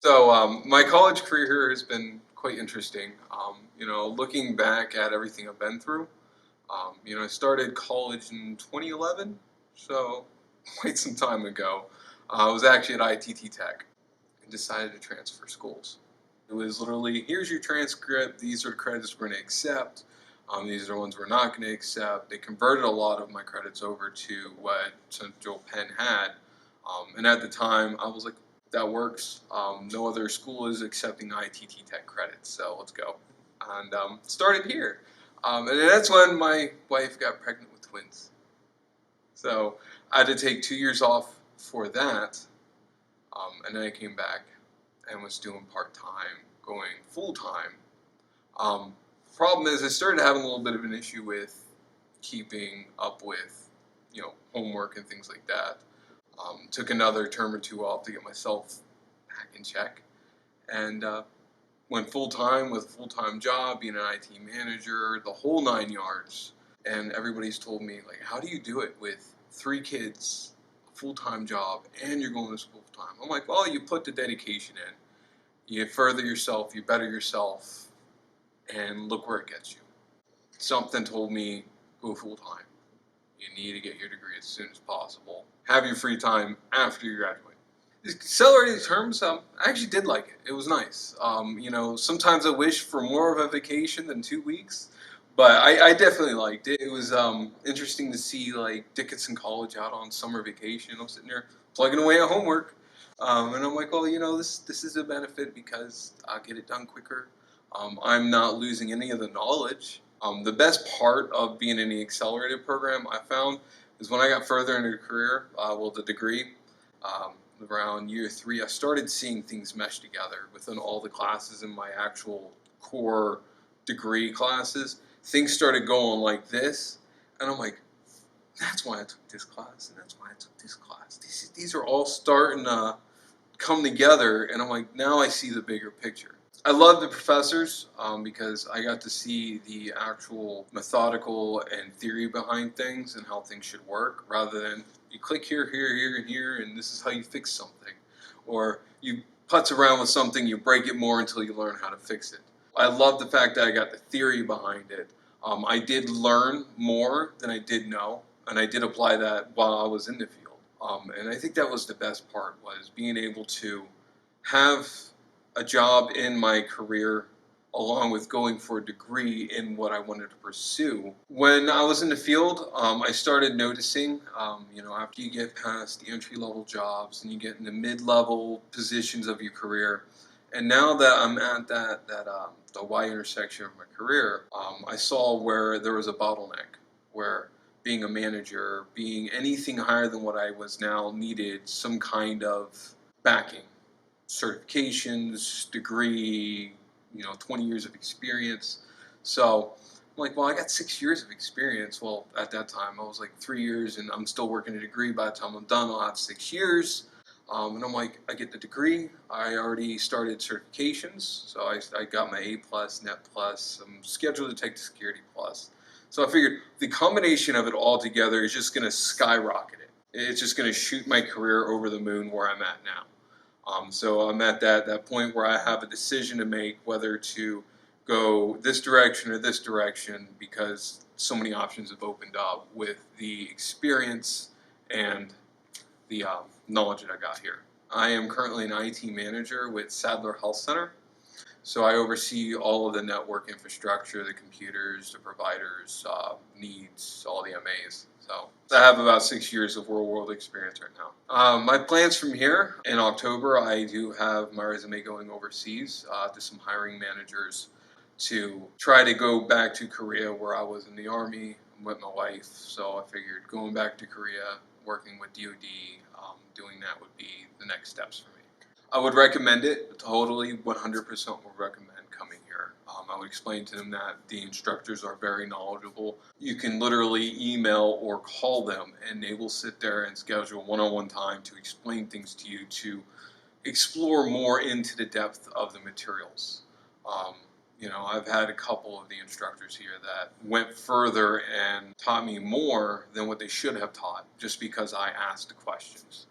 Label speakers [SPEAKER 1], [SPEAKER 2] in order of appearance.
[SPEAKER 1] My college career here has been quite interesting. Looking back at everything I've been through, I started college in 2011, so quite some time ago. I was actually at ITT Tech and decided to transfer schools. It was literally, here's your transcript, these are the credits we're going to accept, these are the ones we're not going to accept. They converted a lot of my credits over to what Central Penn had, and at the time I was like, that works. No other school is accepting ITT Tech credits, so let's go. And started here. And that's when my wife got pregnant with twins. So I had to take 2 years off for that, and then I came back and was doing part-time, going full-time. Problem is I started having a little bit of an issue with keeping up with, homework and things like that. Took another term or two off to get myself back in check, and went full-time with a full-time job, being an IT manager, the whole 9 yards. And everybody's told me, like, how do you do it with 3 kids, a full-time job, and you're going to school full-time? I'm like, well, you put the dedication in, you further yourself, you better yourself, and look where it gets you. Something told me, go full-time. You need to get your degree as soon as possible. Have your free time after you graduate. Accelerated terms, I actually did like it. It was nice. Sometimes I wish for more of a vacation than 2 weeks, but I definitely liked it. It was interesting to see like Dickinson College out on summer vacation. I'm sitting there plugging away at homework, and I'm like, well, this is a benefit because I'll get it done quicker. I'm not losing any of the knowledge. The best part of being in the accelerated program I found is when I got further into the career, the degree. Around year 3, I started seeing things mesh together within all the classes in my actual core degree classes. Things started going like this, and I'm like, that's why I took this class, and that's why I took this class. These are all starting to come together, and I'm like, now I see the bigger picture. I love the professors because I got to see the actual methodical and theory behind things and how things should work, rather than you click here, here, here, and here, and this is how you fix something. Or you putz around with something, you break it more until you learn how to fix it. I love the fact that I got the theory behind it. I did learn more than I did know, and I did apply that while I was in the field. And I think that was the best part, was being able to have a job in my career along with going for a degree in what I wanted to pursue. When I was in the field, I started noticing, after you get past the entry-level jobs and you get in the mid-level positions of your career, and now that I'm at the Y intersection of my career, I saw where there was a bottleneck, where being a manager, being anything higher than what I was now, needed some kind of backing. Certifications, degree, 20 years of experience. So I'm like, well, I got 6 years of experience. Well, at that time, I was like 3 years, and I'm still working a degree. By the time I'm done, I'll have 6 years. And I'm like, I get the degree. I already started certifications. So I got my A+, Net+. I'm scheduled to take the Security+. So I figured the combination of it all together is just going to skyrocket it. It's just going to shoot my career over the moon where I'm at now. So I'm at that point where I have a decision to make, whether to go this direction or this direction, because so many options have opened up with the experience and the knowledge that I got here. I am currently an IT manager with Sadler Health Center. So I oversee all of the network infrastructure, the computers, the providers, needs, all the MAs. So I have about 6 years of real-world experience right now. My plans from here, in October, I do have my resume going overseas to some hiring managers to try to go back to Korea, where I was in the Army with my wife. So I figured going back to Korea, working with DoD, doing that would be the next steps for me. I would recommend it, totally, 100% would recommend coming here. I would explain to them that the instructors are very knowledgeable. You can literally email or call them, and they will sit there and schedule one-on-one time to explain things to you, to explore more into the depth of the materials. I've had a couple of the instructors here that went further and taught me more than what they should have taught, just because I asked the questions.